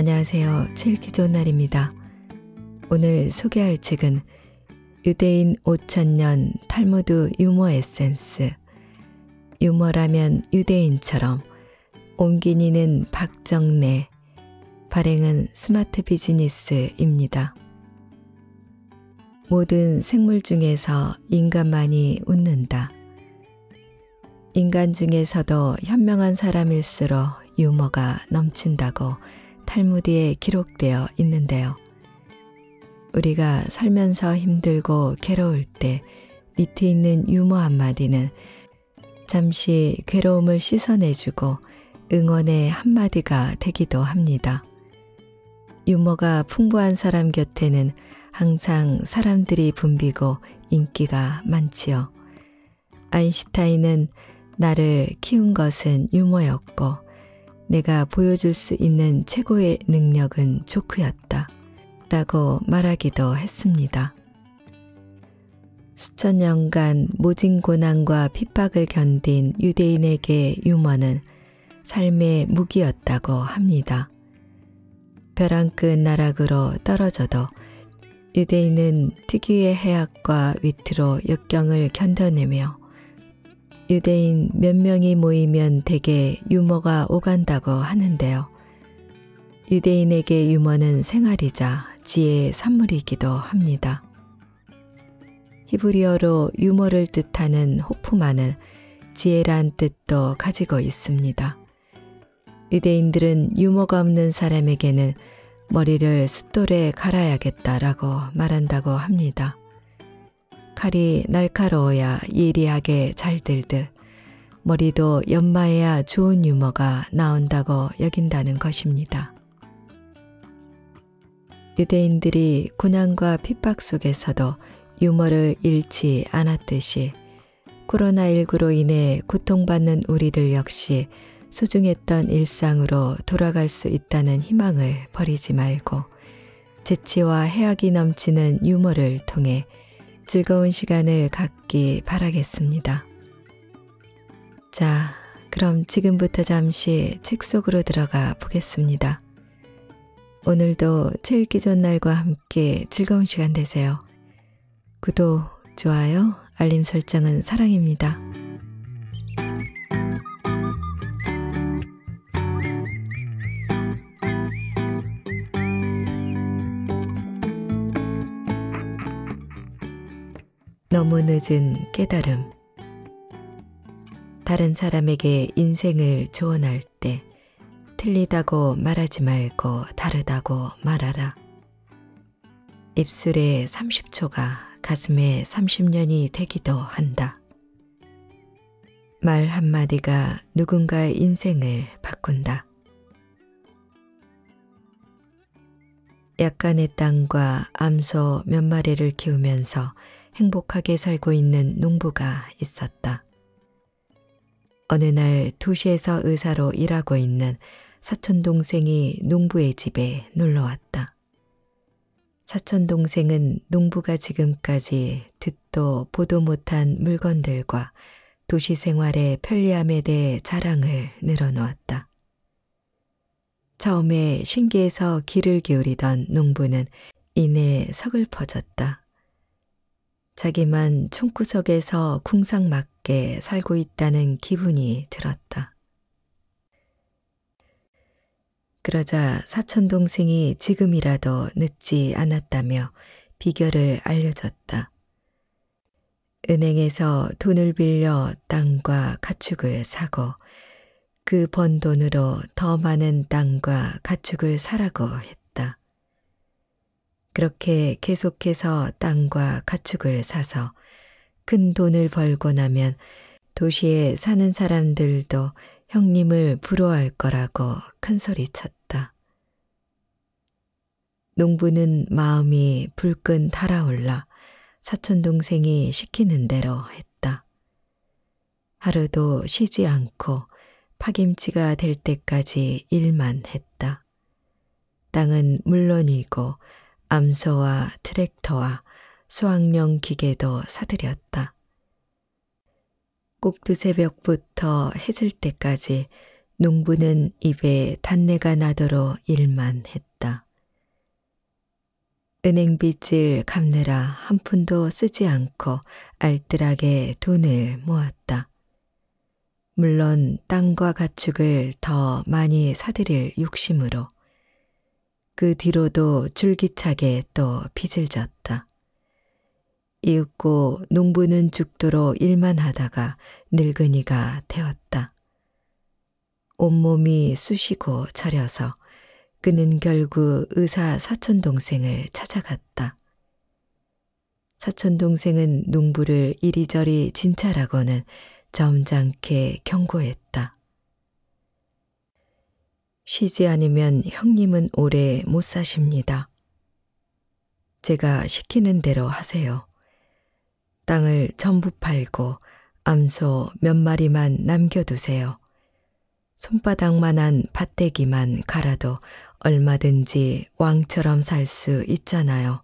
안녕하세요. 책 읽기 좋은 날입니다. 오늘 소개할 책은 유대인 5000년 탈무드 유머 에센스, 유머라면 유대인처럼, 옮기니는 박정래, 발행은 스마트 비즈니스입니다. 모든 생물 중에서 인간만이 웃는다. 인간 중에서도 현명한 사람일수록 유머가 넘친다고 탈무드에 기록되어 있는데요. 우리가 살면서 힘들고 괴로울 때 위트 있는 유머 한마디는 잠시 괴로움을 씻어내주고 응원의 한마디가 되기도 합니다. 유머가 풍부한 사람 곁에는 항상 사람들이 붐비고 인기가 많지요. 아인슈타인은 나를 키운 것은 유머였고 내가 보여줄 수 있는 최고의 능력은 조크였다 라고 말하기도 했습니다. 수천 년간 모진 고난과 핍박을 견딘 유대인에게 유머는 삶의 무기였다고 합니다. 벼랑 끝 나락으로 떨어져도 유대인은 특유의 해악과 위트로 역경을 견뎌내며 유대인 몇 명이 모이면 대개 유머가 오간다고 하는데요. 유대인에게 유머는 생활이자 지혜의 산물이기도 합니다. 히브리어로 유머를 뜻하는 호프마는 지혜란 뜻도 가지고 있습니다. 유대인들은 유머가 없는 사람에게는 머리를 숫돌에 갈아야겠다라고 말한다고 합니다. 칼이 날카로워야 예리하게 잘 들듯 머리도 연마해야 좋은 유머가 나온다고 여긴다는 것입니다. 유대인들이 고난과 핍박 속에서도 유머를 잃지 않았듯이 코로나19로 인해 고통받는 우리들 역시 소중했던 일상으로 돌아갈 수 있다는 희망을 버리지 말고 재치와 해악이 넘치는 유머를 통해 즐거운 시간을 갖기 바라겠습니다. 자, 그럼 지금부터 잠시 책 속으로 들어가 보겠습니다. 오늘도 책 읽기 좋은 날과 함께 즐거운 시간 되세요. 구독, 좋아요, 알림 설정은 사랑입니다. 너무 늦은 깨달음. 다른 사람에게 인생을 조언할 때 틀리다고 말하지 말고 다르다고 말하라. 입술에 30초가 가슴에 30년이 되기도 한다. 말 한마디가 누군가의 인생을 바꾼다. 약간의 땅과 암소 몇 마리를 키우면서 행복하게 살고 있는 농부가 있었다. 어느 날 도시에서 의사로 일하고 있는 사촌동생이 농부의 집에 놀러왔다. 사촌동생은 농부가 지금까지 듣도 보도 못한 물건들과 도시 생활의 편리함에 대해 자랑을 늘어놓았다. 처음에 신기해서 귀를 기울이던 농부는 이내 서글퍼졌다. 자기만 총구석에서 궁상맞게 살고 있다는 기분이 들었다. 그러자 사촌동생이 지금이라도 늦지 않았다며 비결을 알려줬다. 은행에서 돈을 빌려 땅과 가축을 사고 그 번 돈으로 더 많은 땅과 가축을 사라고 했다. 그렇게 계속해서 땅과 가축을 사서 큰 돈을 벌고 나면 도시에 사는 사람들도 형님을 부러워할 거라고 큰소리쳤다. 농부는 마음이 불끈 달아올라 사촌동생이 시키는 대로 했다. 하루도 쉬지 않고 파김치가 될 때까지 일만 했다. 땅은 물론이고 암소와 트랙터와 수확용 기계도 사들였다. 꼭두 새벽부터 해질 때까지 농부는 입에 단내가 나도록 일만 했다. 은행빚을 갚느라 한 푼도 쓰지 않고 알뜰하게 돈을 모았다. 물론 땅과 가축을 더 많이 사들일 욕심으로 그 뒤로도 줄기차게 또 빚을 졌다. 이윽고 농부는 죽도록 일만 하다가 늙은이가 되었다. 온몸이 쑤시고 저려서 그는 결국 의사 사촌동생을 찾아갔다. 사촌동생은 농부를 이리저리 진찰하고는 점잖게 경고했다. 쉬지 않으면 형님은 오래 못 사십니다. 제가 시키는 대로 하세요. 땅을 전부 팔고 암소 몇 마리만 남겨두세요. 손바닥만한 밭대기만 갈아도 얼마든지 왕처럼 살 수 있잖아요.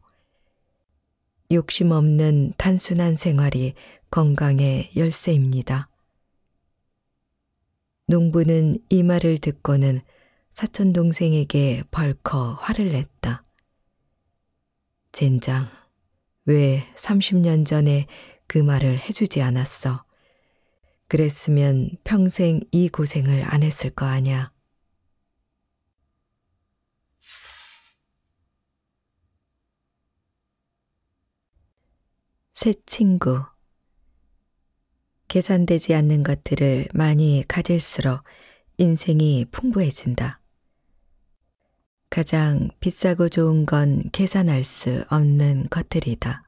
욕심 없는 단순한 생활이 건강의 열쇠입니다. 농부는 이 말을 듣고는 사촌동생에게 벌컥 화를 냈다. 젠장, 왜 30년 전에 그 말을 해주지 않았어? 그랬으면 평생 이 고생을 안 했을 거 아냐. 새 친구. 계산되지 않는 것들을 많이 가질수록 인생이 풍부해진다. 가장 비싸고 좋은 건 계산할 수 없는 것들이다.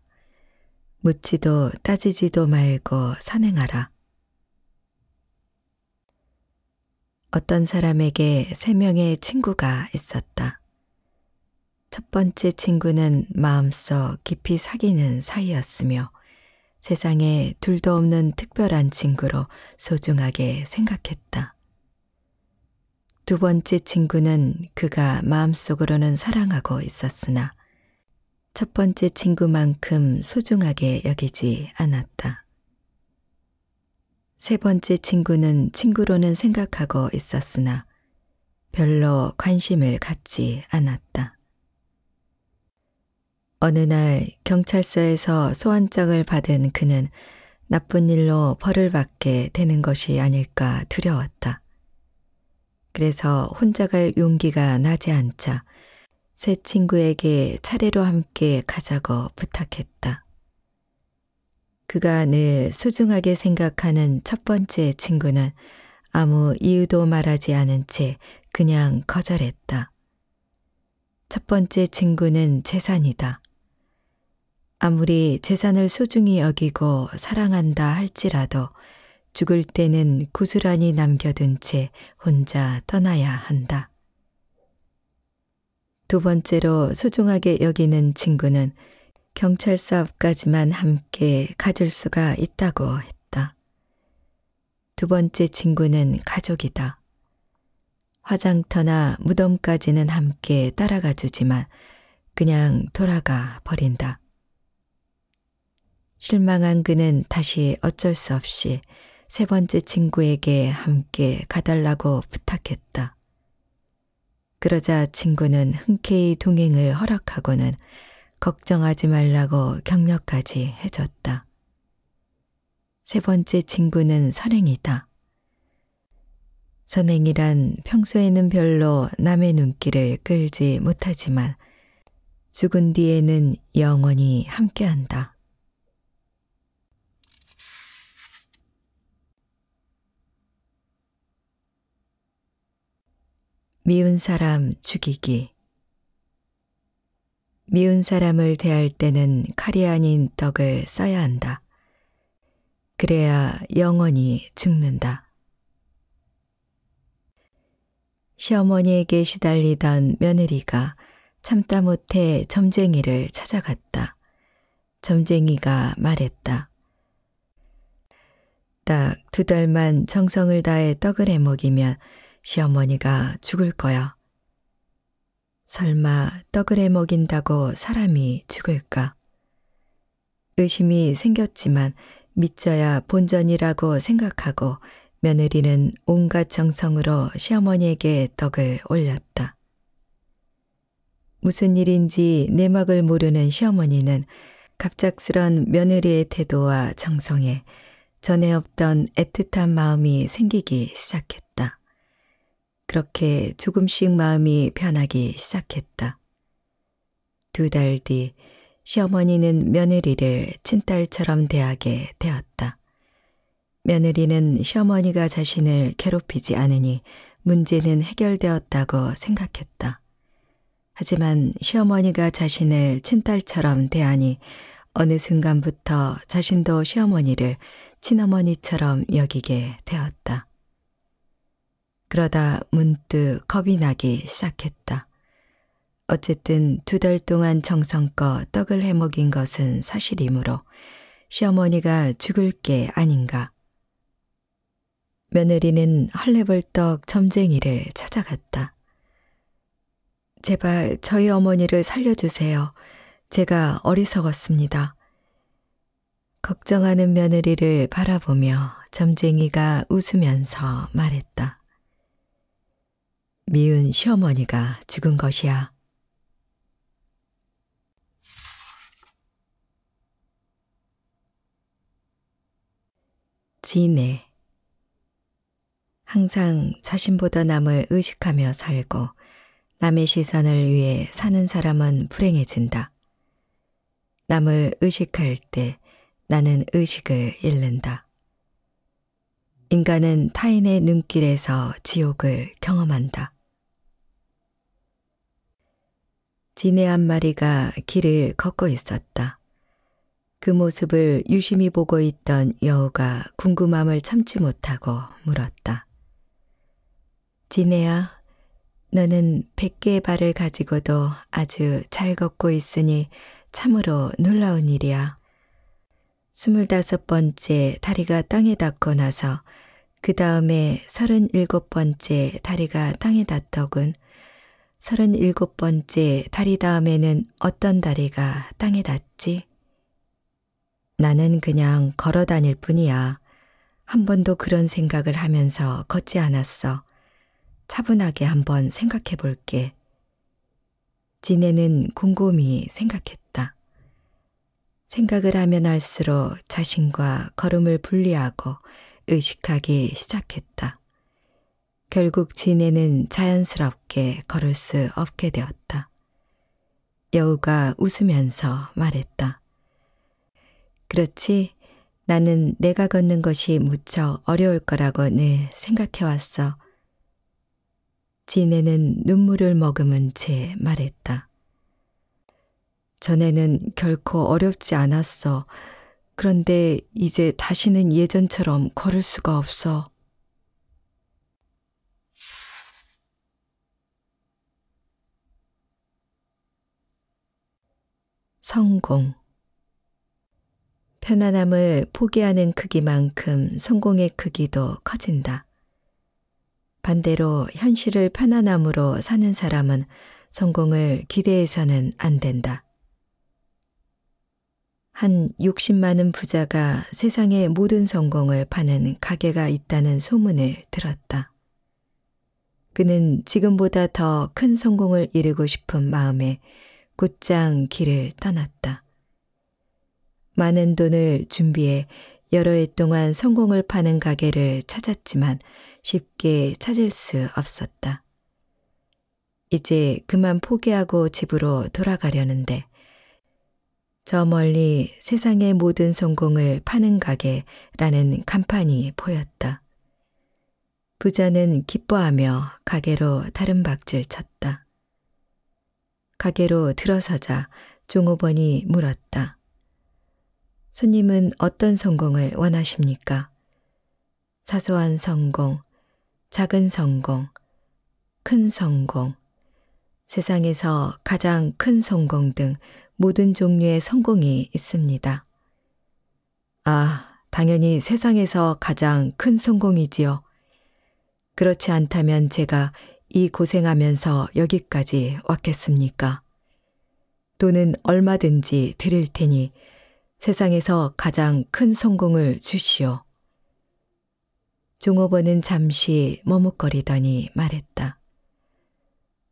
묻지도 따지지도 말고 선행하라. 어떤 사람에게 3명의 친구가 있었다. 첫 번째 친구는 마음속 깊이 사귀는 사이였으며 세상에 둘도 없는 특별한 친구로 소중하게 생각했다. 두 번째 친구는 그가 마음속으로는 사랑하고 있었으나 첫 번째 친구만큼 소중하게 여기지 않았다. 세 번째 친구는 친구로는 생각하고 있었으나 별로 관심을 갖지 않았다. 어느 날 경찰서에서 소환장을 받은 그는 나쁜 일로 벌을 받게 되는 것이 아닐까 두려웠다. 그래서 혼자 갈 용기가 나지 않자 새 친구에게 차례로 함께 가자고 부탁했다. 그가 늘 소중하게 생각하는 첫 번째 친구는 아무 이유도 말하지 않은 채 그냥 거절했다. 첫 번째 친구는 재산이다. 아무리 재산을 소중히 여기고 사랑한다 할지라도 죽을 때는 고스란히 남겨둔 채 혼자 떠나야 한다. 두 번째로 소중하게 여기는 친구는 경찰서 앞까지만 함께 가줄 수가 있다고 했다. 두 번째 친구는 가족이다. 화장터나 무덤까지는 함께 따라가 주지만 그냥 돌아가 버린다. 실망한 그는 다시 어쩔 수 없이 세 번째 친구에게 함께 가달라고 부탁했다. 그러자 친구는 흔쾌히 동행을 허락하고는 걱정하지 말라고 격려까지 해줬다. 세 번째 친구는 선행이다. 선행이란 평소에는 별로 남의 눈길을 끌지 못하지만 죽은 뒤에는 영원히 함께한다. 미운 사람 죽이기. 미운 사람을 대할 때는 칼이 아닌 떡을 써야 한다. 그래야 영원히 죽는다. 시어머니에게 시달리던 며느리가 참다 못해 점쟁이를 찾아갔다. 점쟁이가 말했다. 딱 2달만 정성을 다해 떡을 해 먹이면 시어머니가 죽을 거야. 설마 떡을 해 먹인다고 사람이 죽을까? 의심이 생겼지만 믿져야 본전이라고 생각하고 며느리는 온갖 정성으로 시어머니에게 떡을 올렸다. 무슨 일인지 내막을 모르는 시어머니는 갑작스런 며느리의 태도와 정성에 전에 없던 애틋한 마음이 생기기 시작했다. 그렇게 조금씩 마음이 변하기 시작했다. 2달 뒤 시어머니는 며느리를 친딸처럼 대하게 되었다. 며느리는 시어머니가 자신을 괴롭히지 않으니 문제는 해결되었다고 생각했다. 하지만 시어머니가 자신을 친딸처럼 대하니 어느 순간부터 자신도 시어머니를 친어머니처럼 여기게 되었다. 그러다 문득 겁이 나기 시작했다. 어쨌든 2달 동안 정성껏 떡을 해먹인 것은 사실이므로 시어머니가 죽을 게 아닌가. 며느리는 헐레벌떡 점쟁이를 찾아갔다. 제발 저희 어머니를 살려주세요. 제가 어리석었습니다. 걱정하는 며느리를 바라보며 점쟁이가 웃으면서 말했다. 미운 시어머니가 죽은 것이야. 진해. 항상 자신보다 남을 의식하며 살고 남의 시선을 위해 사는 사람은 불행해진다. 남을 의식할 때 나는 의식을 잃는다. 인간은 타인의 눈길에서 지옥을 경험한다. 진해 한 마리가 길을 걷고 있었다. 그 모습을 유심히 보고 있던 여우가 궁금함을 참지 못하고 물었다. 진해야, 너는 100개의 발을 가지고도 아주 잘 걷고 있으니 참으로 놀라운 일이야. 25번째 다리가 땅에 닿고 나서 그 다음에 37번째 다리가 땅에 닿더군. 37번째 다리 다음에는 어떤 다리가 땅에 닿지? 나는 그냥 걸어 다닐 뿐이야. 한 번도 그런 생각을 하면서 걷지 않았어. 차분하게 한번 생각해 볼게. 진해는 곰곰이 생각했다. 생각을 하면 할수록 자신과 걸음을 분리하고 의식하기 시작했다. 결국 진해는 자연스럽게 걸을 수 없게 되었다. 여우가 웃으면서 말했다. 그렇지, 나는 내가 걷는 것이 무척 어려울 거라고 늘 생각해왔어. 진해는 눈물을 머금은 채 말했다. 전에는 결코 어렵지 않았어. 그런데 이제 다시는 예전처럼 걸을 수가 없어. 성공. 편안함을 포기하는 크기만큼 성공의 크기도 커진다. 반대로 현실을 편안함으로 사는 사람은 성공을 기대해서는 안 된다. 한 욕심 많은 부자가 세상의 모든 성공을 파는 가게가 있다는 소문을 들었다. 그는 지금보다 더 큰 성공을 이루고 싶은 마음에 곧장 길을 떠났다. 많은 돈을 준비해 여러 해 동안 성공을 파는 가게를 찾았지만 쉽게 찾을 수 없었다. 이제 그만 포기하고 집으로 돌아가려는데 저 멀리 세상의 모든 성공을 파는 가게라는 간판이 보였다. 부자는 기뻐하며 가게로 다른박질 쳤다. 가게로 들어서자 종업원이 물었다. 손님은 어떤 성공을 원하십니까? 사소한 성공, 작은 성공, 큰 성공, 세상에서 가장 큰 성공 등 모든 종류의 성공이 있습니다. 아, 당연히 세상에서 가장 큰 성공이지요. 그렇지 않다면 제가 이 고생하면서 여기까지 왔겠습니까? 돈은 얼마든지 드릴 테니 세상에서 가장 큰 성공을 주시오. 종업원은 잠시 머뭇거리더니 말했다.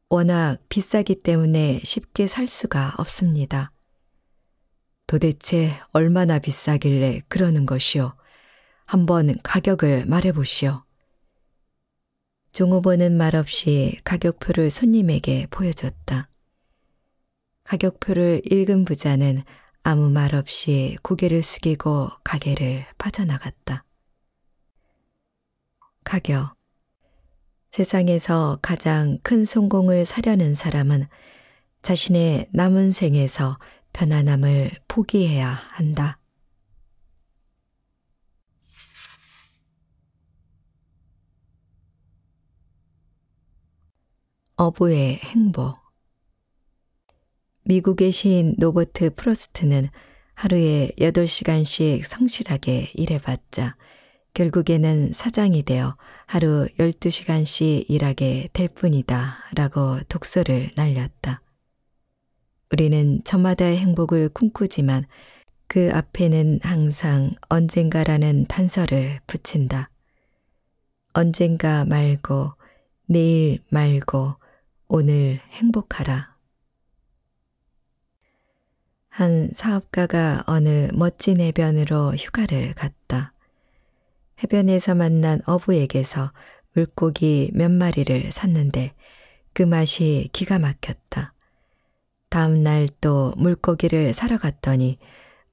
워낙 비싸기 때문에 쉽게 살 수가 없습니다. 도대체 얼마나 비싸길래 그러는 것이오? 한번 가격을 말해보시오. 종업원은 말없이 가격표를 손님에게 보여줬다. 가격표를 읽은 부자는 아무 말 없이 고개를 숙이고 가게를 빠져나갔다. 가격. 세상에서 가장 큰 성공을 사려는 사람은 자신의 남은 생에서 편안함을 포기해야 한다. 어부의 행복. 미국의 시인 노버트 프로스트는 하루에 8시간씩 성실하게 일해봤자 결국에는 사장이 되어 하루 12시간씩 일하게 될 뿐이다 라고 독서를 날렸다. 우리는 저마다의 행복을 꿈꾸지만 그 앞에는 항상 언젠가라는 단서를 붙인다. 언젠가 말고 내일 말고 오늘 행복하라. 한 사업가가 어느 멋진 해변으로 휴가를 갔다. 해변에서 만난 어부에게서 물고기 몇 마리를 샀는데 그 맛이 기가 막혔다. 다음 날 또 물고기를 사러 갔더니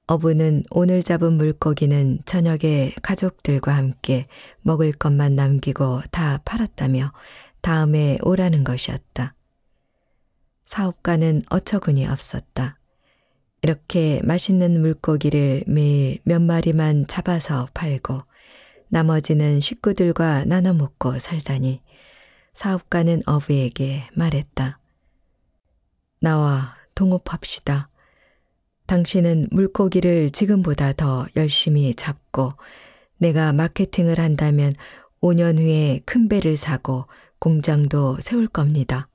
어부는 오늘 잡은 물고기는 저녁에 가족들과 함께 먹을 것만 남기고 다 팔았다며 다음에 오라는 것이었다. 사업가는 어처구니 없었다. 이렇게 맛있는 물고기를 매일 몇 마리만 잡아서 팔고 나머지는 식구들과 나눠 먹고 살다니 사업가는 어부에게 말했다. 나와 동업합시다. 당신은 물고기를 지금보다 더 열심히 잡고 내가 마케팅을 한다면 5년 후에 큰 배를 사고 공장도 세울 겁니다.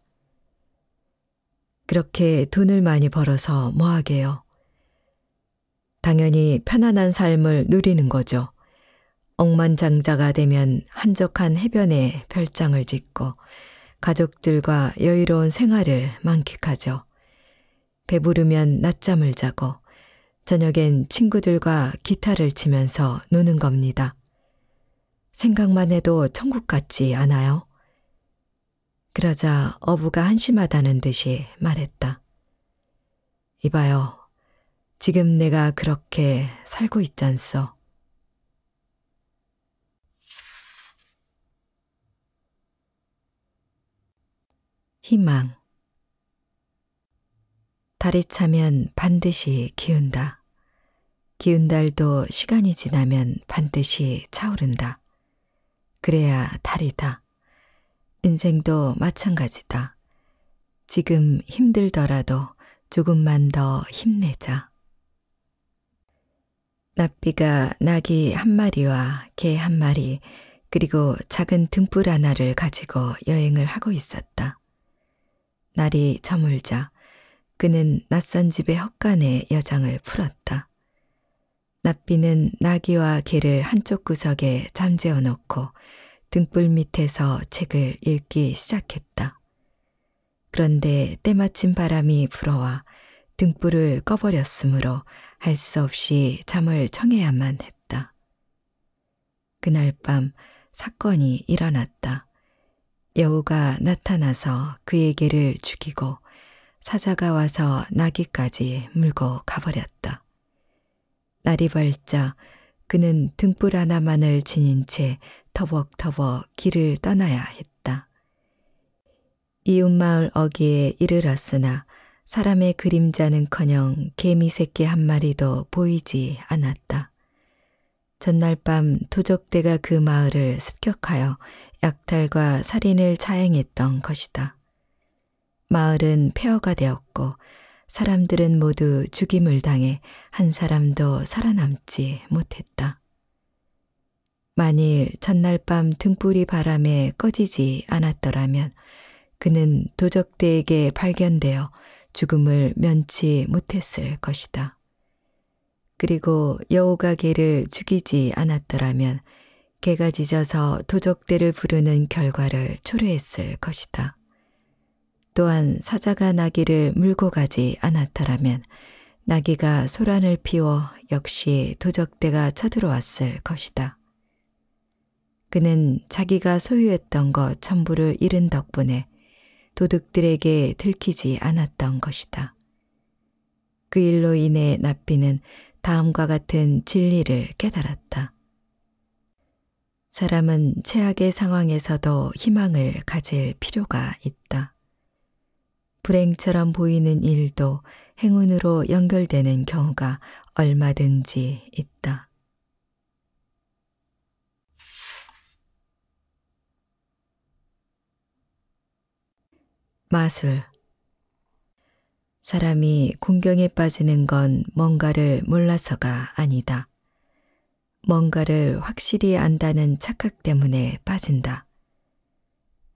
그렇게 돈을 많이 벌어서 뭐하게요? 당연히 편안한 삶을 누리는 거죠. 억만장자가 되면 한적한 해변에 별장을 짓고 가족들과 여유로운 생활을 만끽하죠. 배부르면 낮잠을 자고 저녁엔 친구들과 기타를 치면서 노는 겁니다. 생각만 해도 천국 같지 않아요? 그러자 어부가 한심하다는 듯이 말했다. 이봐요. 지금 내가 그렇게 살고 있잖소. 희망. 달이 차면 반드시 기운다. 기운 달도 시간이 지나면 반드시 차오른다. 그래야 달이다. 인생도 마찬가지다. 지금 힘들더라도 조금만 더 힘내자. 납비가 나귀 한 마리와 개 한 마리 그리고 작은 등불 하나를 가지고 여행을 하고 있었다. 날이 저물자 그는 낯선 집의 헛간에 여장을 풀었다. 납비는 나귀와 개를 한쪽 구석에 잠재워 놓고 등불 밑에서 책을 읽기 시작했다. 그런데 때마침 바람이 불어와 등불을 꺼버렸으므로 할 수 없이 잠을 청해야만 했다. 그날 밤 사건이 일어났다. 여우가 나타나서 그의 개를 죽이고 사자가 와서 나귀까지 물고 가버렸다. 날이 밝자 그는 등불 하나만을 지닌 채 터벅터벅 길을 떠나야 했다. 이웃마을 어귀에 이르렀으나 사람의 그림자는커녕 개미 새끼 한 마리도 보이지 않았다. 전날 밤 도적대가 그 마을을 습격하여 약탈과 살인을 자행했던 것이다. 마을은 폐허가 되었고 사람들은 모두 죽임을 당해 한 사람도 살아남지 못했다. 만일 전날 밤 등불이 바람에 꺼지지 않았더라면 그는 도적대에게 발견되어 죽음을 면치 못했을 것이다. 그리고 여우가 개를 죽이지 않았더라면 개가 짖어서 도적대를 부르는 결과를 초래했을 것이다. 또한 사자가 나귀를 물고 가지 않았더라면 나귀가 소란을 피워 역시 도적대가 쳐들어왔을 것이다. 그는 자기가 소유했던 것 전부를 잃은 덕분에 도둑들에게 들키지 않았던 것이다. 그 일로 인해 납비는 다음과 같은 진리를 깨달았다. 사람은 최악의 상황에서도 희망을 가질 필요가 있다. 불행처럼 보이는 일도 행운으로 연결되는 경우가 얼마든지 있다. 마술. 사람이 공경에 빠지는 건 뭔가를 몰라서가 아니다. 뭔가를 확실히 안다는 착각 때문에 빠진다.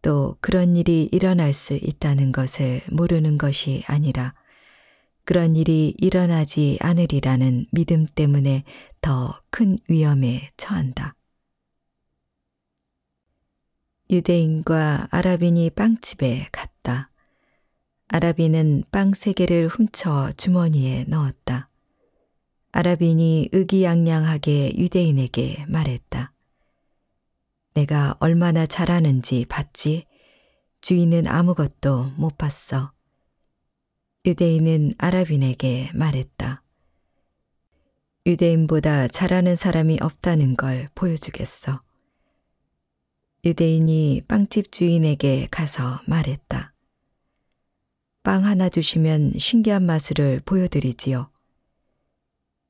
또 그런 일이 일어날 수 있다는 것을 모르는 것이 아니라 그런 일이 일어나지 않으리라는 믿음 때문에 더 큰 위험에 처한다. 유대인과 아랍인이 빵집에 갔다. 아랍인은 빵 3개를 훔쳐 주머니에 넣었다. 아랍인이 의기양양하게 유대인에게 말했다. 내가 얼마나 잘하는지 봤지? 주인은 아무것도 못 봤어. 유대인은 아랍인에게 말했다. 유대인보다 잘하는 사람이 없다는 걸 보여주겠어. 유대인이 빵집 주인에게 가서 말했다. 빵 하나 주시면 신기한 마술을 보여드리지요.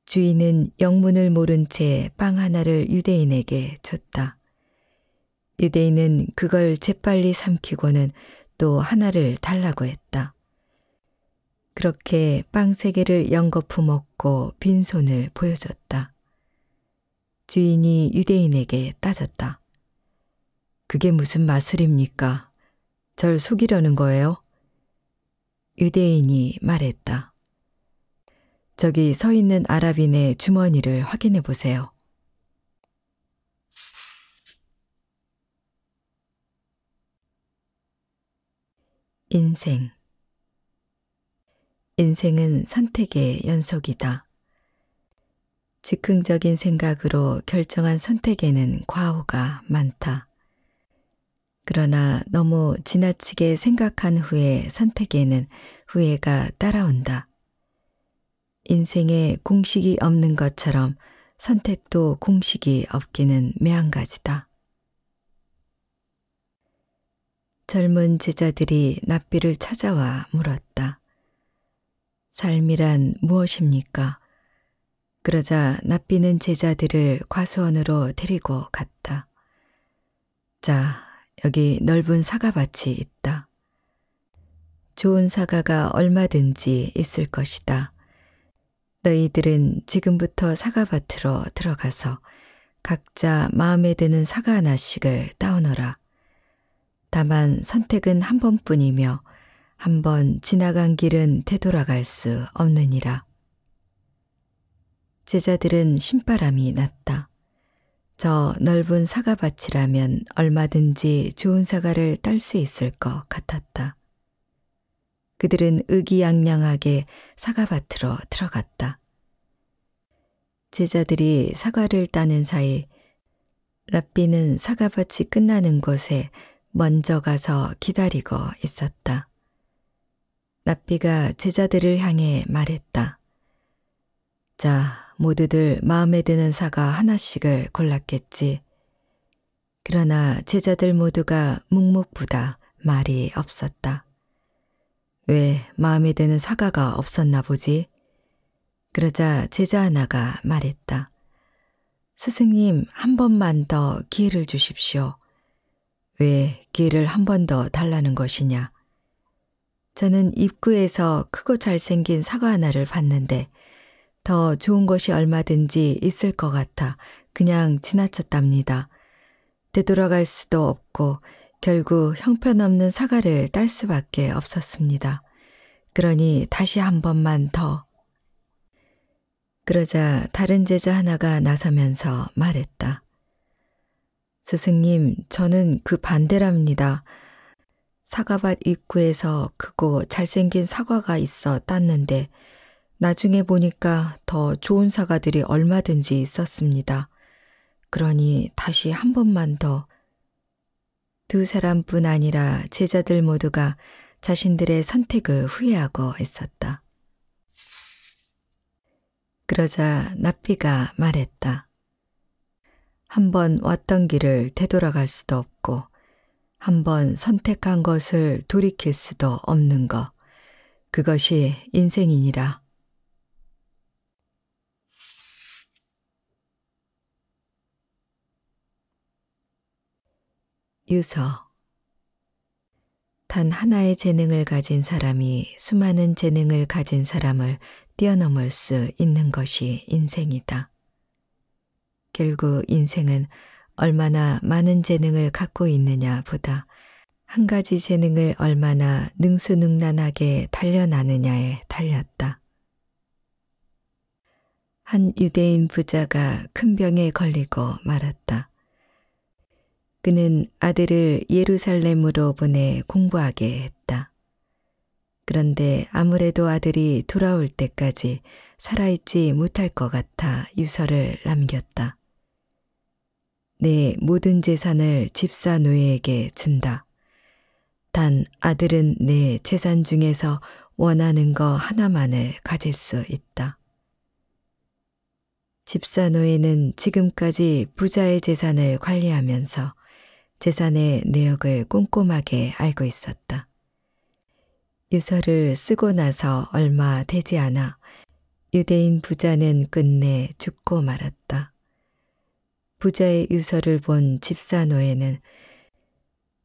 주인은 영문을 모른 채 빵 하나를 유대인에게 줬다. 유대인은 그걸 재빨리 삼키고는 또 하나를 달라고 했다. 그렇게 빵 3개를 연거푸 먹고 빈손을 보여줬다. 주인이 유대인에게 따졌다. 그게 무슨 마술입니까? 절 속이려는 거예요? 유대인이 말했다. 저기 서 있는 아랍인의 주머니를 확인해 보세요. 인생. 인생은 선택의 연속이다. 즉흥적인 생각으로 결정한 선택에는 과오가 많다. 그러나 너무 지나치게 생각한 후에 선택에는 후회가 따라온다. 인생에 공식이 없는 것처럼 선택도 공식이 없기는 매한가지다. 젊은 제자들이 납비를 찾아와 물었다. 삶이란 무엇입니까? 그러자 납비는 제자들을 과수원으로 데리고 갔다. 자, 여기 넓은 사과밭이 있다. 좋은 사과가 얼마든지 있을 것이다. 너희들은 지금부터 사과밭으로 들어가서 각자 마음에 드는 사과 하나씩을 따오너라. 다만 선택은 한 번뿐이며 한 번 지나간 길은 되돌아갈 수 없느니라. 제자들은 신바람이 났다. 저 넓은 사과밭이라면 얼마든지 좋은 사과를 딸 수 있을 것 같았다. 그들은 의기양양하게 사과밭으로 들어갔다. 제자들이 사과를 따는 사이 랍비는 사과밭이 끝나는 곳에 먼저 가서 기다리고 있었다. 랍비가 제자들을 향해 말했다. 자, 모두들 마음에 드는 사과 하나씩을 골랐겠지. 그러나 제자들 모두가 묵묵부다 말이 없었다. 왜 마음에 드는 사과가 없었나 보지? 그러자 제자 하나가 말했다. 스승님, 한 번만 더 기회를 주십시오. 왜 기회를 한 번 더 달라는 것이냐? 저는 입구에서 크고 잘생긴 사과 하나를 봤는데 더 좋은 것이 얼마든지 있을 것 같아 그냥 지나쳤답니다. 되돌아갈 수도 없고 결국 형편없는 사과를 딸 수밖에 없었습니다. 그러니 다시 한 번만 더. 그러자 다른 제자 하나가 나서면서 말했다. 스승님, 저는 그 반대랍니다. 사과밭 입구에서 크고 잘생긴 사과가 있어 땄는데 나중에 보니까 더 좋은 사과들이 얼마든지 있었습니다. 그러니 다시 한 번만 더. 두 사람뿐 아니라 제자들 모두가 자신들의 선택을 후회하고 있었다. 그러자 납비가 말했다. 한 번 왔던 길을 되돌아갈 수도 없고 한 번 선택한 것을 돌이킬 수도 없는 것. 그것이 인생이니라. 유서. 단 하나의 재능을 가진 사람이 수많은 재능을 가진 사람을 뛰어넘을 수 있는 것이 인생이다. 결국 인생은 얼마나 많은 재능을 갖고 있느냐 보다 한 가지 재능을 얼마나 능수능란하게 단련하느냐에 달렸다. 한 유대인 부자가 큰 병에 걸리고 말았다. 그는 아들을 예루살렘으로 보내 공부하게 했다. 그런데 아무래도 아들이 돌아올 때까지 살아있지 못할 것 같아 유서를 남겼다. 내 모든 재산을 집사 노예에게 준다. 단 아들은 내 재산 중에서 원하는 거 하나만을 가질 수 있다. 집사 노예는 지금까지 부자의 재산을 관리하면서 재산의 내역을 꼼꼼하게 알고 있었다. 유서를 쓰고 나서 얼마 되지 않아 유대인 부자는 끝내 죽고 말았다. 부자의 유서를 본 집사 노예는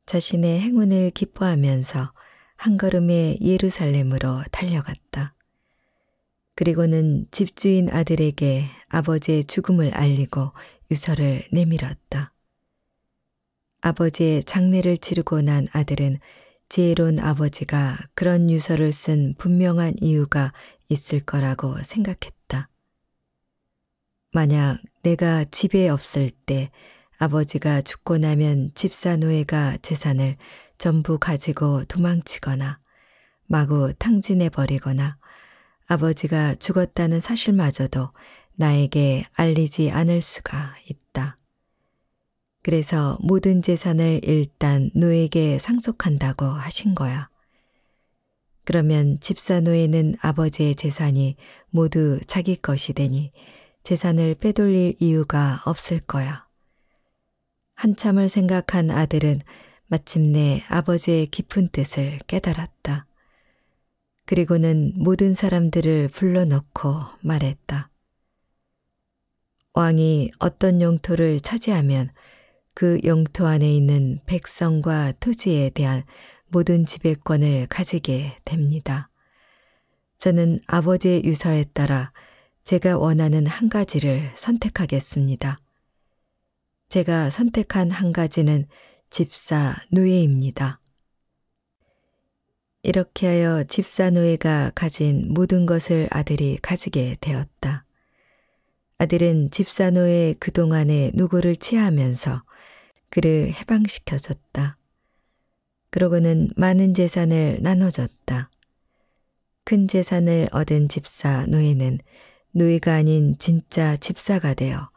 자신의 행운을 기뻐하면서 한 걸음에 예루살렘으로 달려갔다. 그리고는 집주인 아들에게 아버지의 죽음을 알리고 유서를 내밀었다. 아버지의 장례를 치르고 난 아들은 지혜로운 아버지가 그런 유서를 쓴 분명한 이유가 있을 거라고 생각했다. 만약 내가 집에 없을 때 아버지가 죽고 나면 집사 노예가 재산을 전부 가지고 도망치거나 마구 탕진해버리거나 아버지가 죽었다는 사실마저도 나에게 알리지 않을 수가 있다. 그래서 모든 재산을 일단 노예에게 상속한다고 하신 거야. 그러면 집사 노예는 아버지의 재산이 모두 자기 것이 되니 재산을 빼돌릴 이유가 없을 거야. 한참을 생각한 아들은 마침내 아버지의 깊은 뜻을 깨달았다. 그리고는 모든 사람들을 불러놓고 말했다. 왕이 어떤 영토를 차지하면 그 영토 안에 있는 백성과 토지에 대한 모든 지배권을 가지게 됩니다. 저는 아버지의 유서에 따라 제가 원하는 한 가지를 선택하겠습니다. 제가 선택한 한 가지는 집사 노예입니다. 이렇게 하여 집사 노예가 가진 모든 것을 아들이 가지게 되었다. 아들은 집사 노예 그동안의 노고를 취하면서 그를 해방시켜줬다. 그러고는 많은 재산을 나눠줬다. 큰 재산을 얻은 집사 노예는 노예가 아닌 진짜 집사가 되어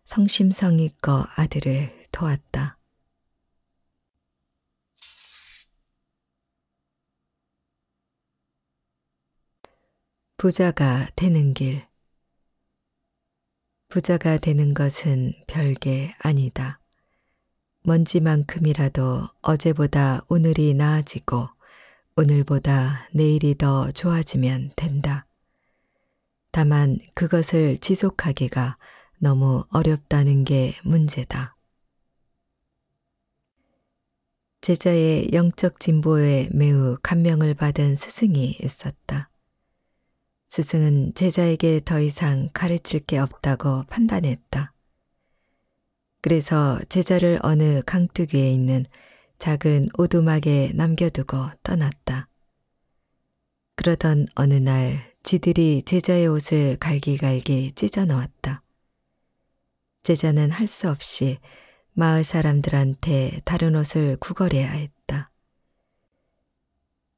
성심성의껏 아들을 도왔다. 부자가 되는 길. 부자가 되는 것은 별게 아니다. 먼지만큼이라도 어제보다 오늘이 나아지고 오늘보다 내일이 더 좋아지면 된다. 다만 그것을 지속하기가 너무 어렵다는 게 문제다. 제자의 영적 진보에 매우 감명을 받은 스승이 있었다. 스승은 제자에게 더 이상 가르칠 게 없다고 판단했다. 그래서 제자를 어느 강둑위에 있는 작은 오두막에 남겨두고 떠났다. 그러던 어느 날 쥐들이 제자의 옷을 갈기갈기 찢어 놓았다. 제자는 할 수 없이 마을 사람들한테 다른 옷을 구걸해야 했다.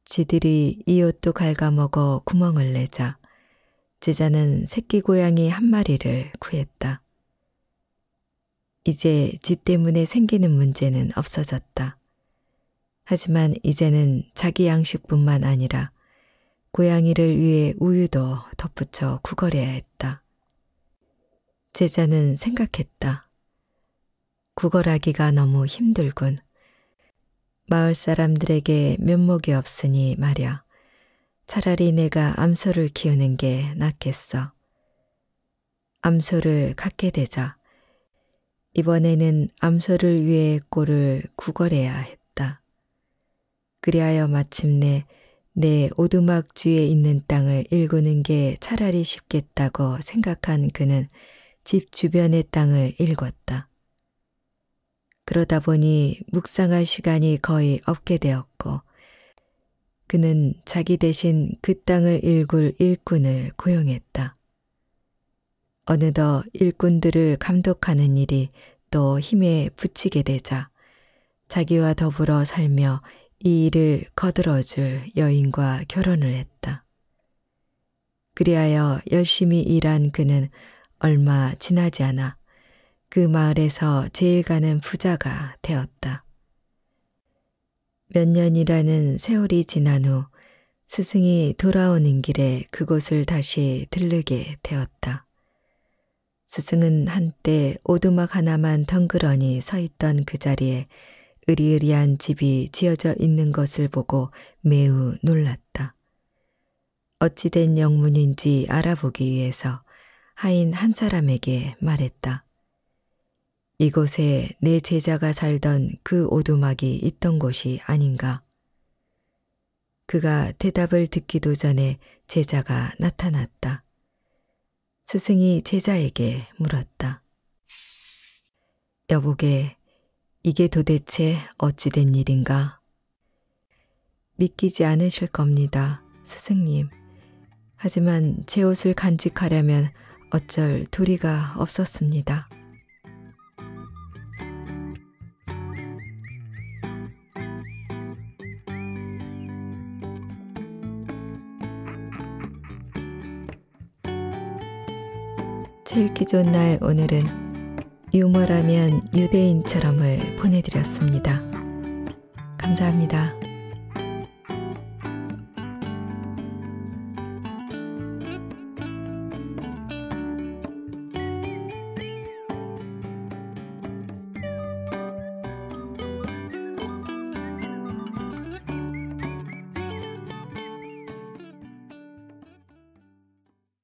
쥐들이 이 옷도 갉아먹어 구멍을 내자 제자는 새끼 고양이 한 마리를 구했다. 이제 쥐 때문에 생기는 문제는 없어졌다. 하지만 이제는 자기 양식뿐만 아니라 고양이를 위해 우유도 덧붙여 구걸해야 했다. 제자는 생각했다. 구걸하기가 너무 힘들군. 마을 사람들에게 면목이 없으니 말야. 차라리 내가 암소를 키우는 게 낫겠어. 암소를 갖게 되자 이번에는 암소를 위해 꼴을 구걸해야 했다. 그리하여 마침내 내 오두막 쥐에 있는 땅을 일구는 게 차라리 쉽겠다고 생각한 그는 집 주변의 땅을 일궜다. 그러다 보니 묵상할 시간이 거의 없게 되었고 그는 자기 대신 그 땅을 일굴 일꾼을 고용했다. 어느덧 일꾼들을 감독하는 일이 또 힘에 부치게 되자 자기와 더불어 살며 이 일을 거들어줄 여인과 결혼을 했다. 그리하여 열심히 일한 그는 얼마 지나지 않아 그 마을에서 제일 가는 부자가 되었다. 몇 년이라는 세월이 지난 후 스승이 돌아오는 길에 그곳을 다시 들르게 되었다. 스승은 한때 오두막 하나만 덩그러니 서 있던 그 자리에 으리으리한 집이 지어져 있는 것을 보고 매우 놀랐다. 어찌된 영문인지 알아보기 위해서 하인 한 사람에게 말했다. 이곳에 내 제자가 살던 그 오두막이 있던 곳이 아닌가? 그가 대답을 듣기도 전에 제자가 나타났다. 스승이 제자에게 물었다. 여보게, 이게 도대체 어찌된 일인가? 믿기지 않으실 겁니다, 스승님. 하지만 제 옷을 간직하려면 어쩔 도리가 없었습니다. 책 읽기 좋은 날 오늘은 유머라면 유대인처럼을 보내드렸습니다. 감사합니다.